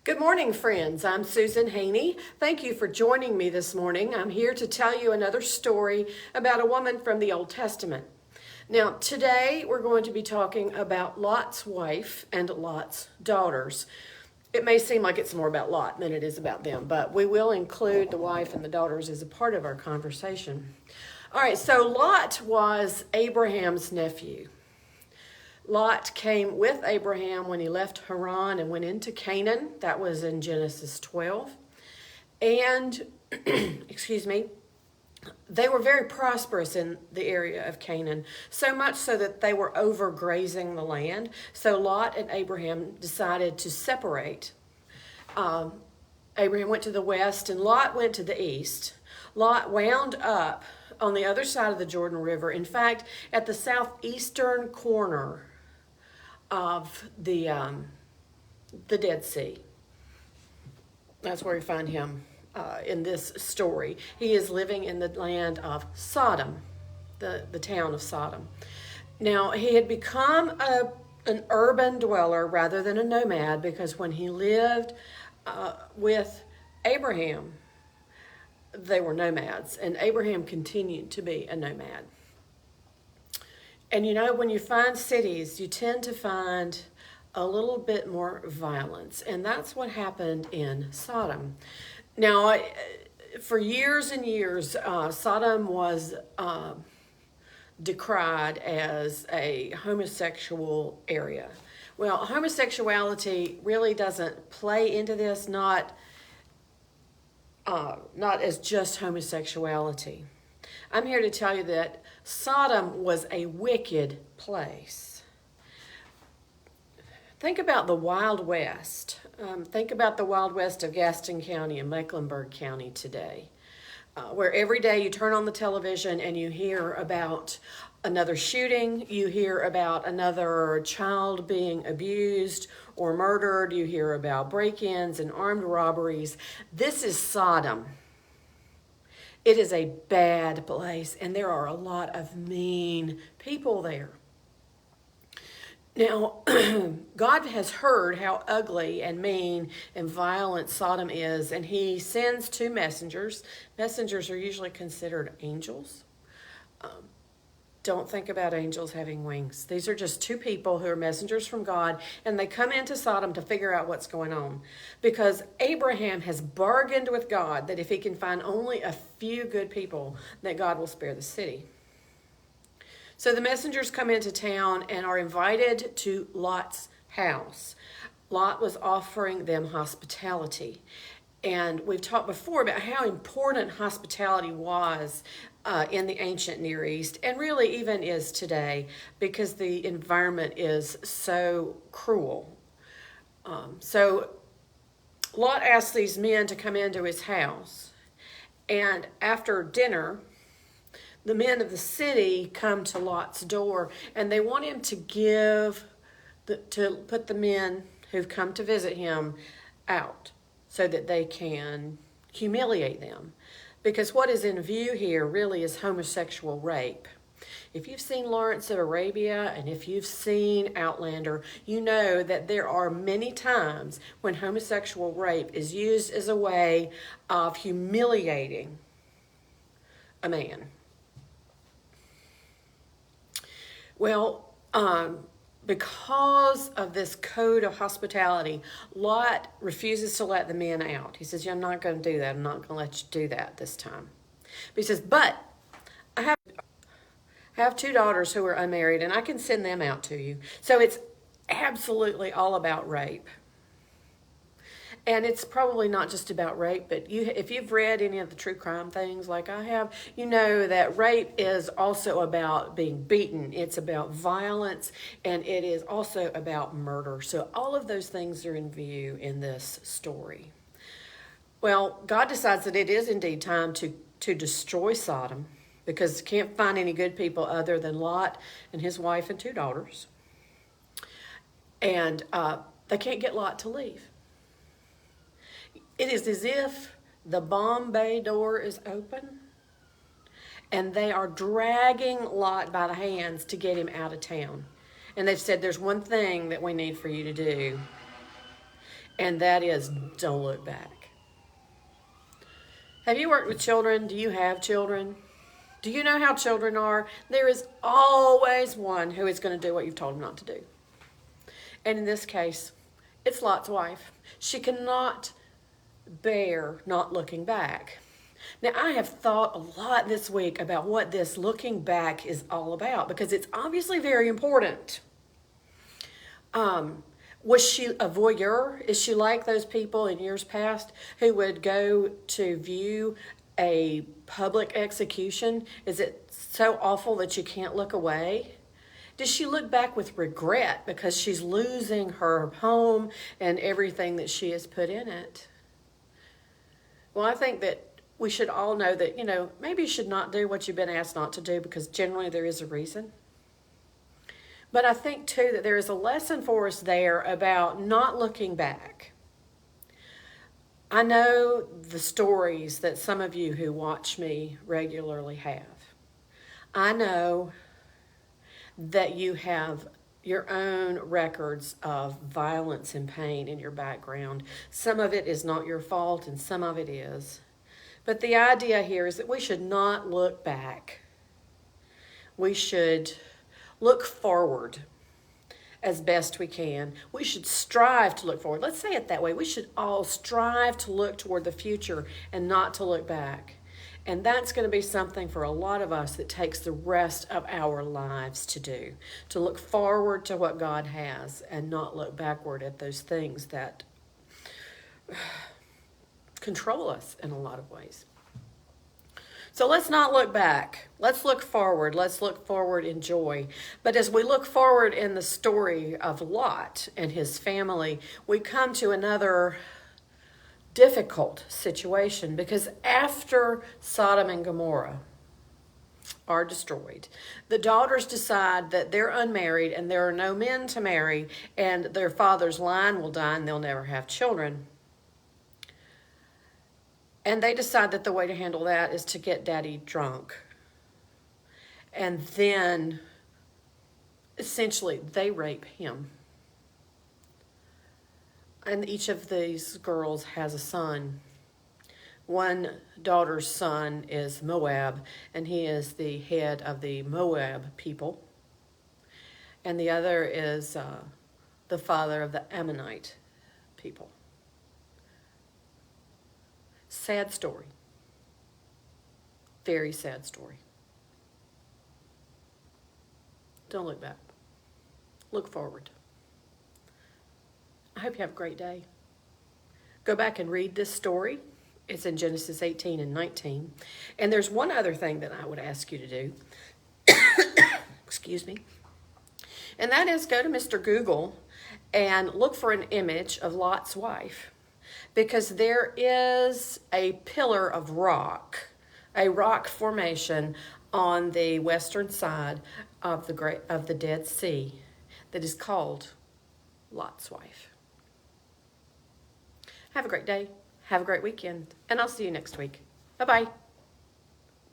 Good morning, friends. I'm Susan Haney. Thank you for joining me this morning. I'm here to tell you another story about a woman from the Old Testament. Now, today we're going to be talking about Lot's wife and Lot's daughters. It may seem like it's more about Lot than it is about them, but we will include the wife and the daughters as a part of our conversation. All right, so Lot was Abraham's nephew. Lot came with Abraham when he left Haran and went into Canaan. That was in Genesis 12. And, they were very prosperous in the area of Canaan, so much so that they were overgrazing the land. So Lot and Abraham decided to separate. Abraham went to the west and Lot went to the east. Lot wound up on the other side of the Jordan River. In fact, at the southeastern corner of the Dead Sea. That's where we find him in this story. He is living in the land of Sodom, the town of Sodom. Now, he had become an urban dweller rather than a nomad, because when he lived with Abraham, they were nomads, and Abraham continued to be a nomad. And you know, when you find cities, you tend to find a little bit more violence. And that's what happened in Sodom. Now, for years and years, Sodom was decried as a homosexual area. Well, homosexuality really doesn't play into this, not as just homosexuality. I'm here to tell you that Sodom was a wicked place. Think about the Wild West. Think about the Wild West of Gaston County and Mecklenburg County today, where every day you turn on the television and you hear about another shooting, you hear about another child being abused or murdered, you hear about break-ins and armed robberies. This is Sodom. It is a bad place, and there are a lot of mean people there. Now, God has heard how ugly and mean and violent Sodom is, and he sends two messengers. Messengers are usually considered angels. Don't think about angels having wings. These are just two people who are messengers from God, and they come into Sodom to figure out what's going on. Because Abraham has bargained with God that if he can find only a few good people, that God will spare the city. So the messengers come into town and are invited to Lot's house. Lot was offering them hospitality. And we've talked before about how important hospitality was in the ancient Near East, and really even is today, because the environment is so cruel. So Lot asked these men to come into his house, and after dinner, the men of the city come to Lot's door, and they want him to put the men who've come to visit him out so that they can humiliate them. Because what is in view here really is homosexual rape. If you've seen Lawrence of Arabia and if you've seen Outlander, you know that there are many times when homosexual rape is used as a way of humiliating a man. Well, because of this code of hospitality, Lot refuses to let the men out. He says, I'm not going to do that. I'm not going to let you do that this time. But he says, but I have two daughters who are unmarried, and I can send them out to you. So it's absolutely all about rape. And it's probably not just about rape, but if you've read any of the true crime things like I have, you know that rape is also about being beaten. It's about violence, and it is also about murder. So all of those things are in view in this story. Well, God decides that it is indeed time to destroy Sodom, because can't find any good people other than Lot and his wife and two daughters. And they can't get Lot to leave. It is as if the bomb bay door is open and they are dragging Lot by the hands to get him out of town. And they've said, there's one thing that we need for you to do. And that is, don't look back. Have you worked with children? Do you have children? Do you know how children are? There is always one who is going to do what you've told them not to do. And in this case, it's Lot's wife. She cannot bear not looking back. Now, I have thought a lot this week about what this looking back is all about, because it's obviously very important. Was she a voyeur? Is she like those people in years past who would go to view a public execution? Is it so awful that you can't look away? Does she look back with regret because she's losing her home and everything that she has put in it? Well, I think that we should all know that, maybe you should not do what you've been asked not to do, because generally there is a reason. But I think, too, that there is a lesson for us there about not looking back. I know the stories that some of you who watch me regularly have. I know that you have your own records of violence and pain in your background. Some of it is not your fault, and some of it is. But the idea here is that we should not look back. We should look forward as best we can. We should strive to look forward. Let's say it that way. We should all strive to look toward the future and not to look back. And that's going to be something for a lot of us that takes the rest of our lives to do. To look forward to what God has and not look backward at those things that control us in a lot of ways. So let's not look back. Let's look forward. Let's look forward in joy. But as we look forward in the story of Lot and his family, we come to another difficult situation, because after Sodom and Gomorrah are destroyed, the daughters decide that they're unmarried and there are no men to marry, and their father's line will die and they'll never have children. And they decide that the way to handle that is to get daddy drunk. And then, essentially, they rape him. And each of these girls has a son. One daughter's son is Moab, and he is the head of the Moab people. And the other is the father of the Ammonite people. Sad story. Very sad story. Don't look back. Look forward. I hope you have a great day. Go back and read this story. It's in Genesis 18 and 19. And there's one other thing that I would ask you to do. Excuse me. And that is go to Mr. Google and look for an image of Lot's wife. Because there is a pillar of rock, a rock formation on the western side of the Dead Sea that is called Lot's wife. Have a great day. Have a great weekend. And I'll see you next week. Bye-bye.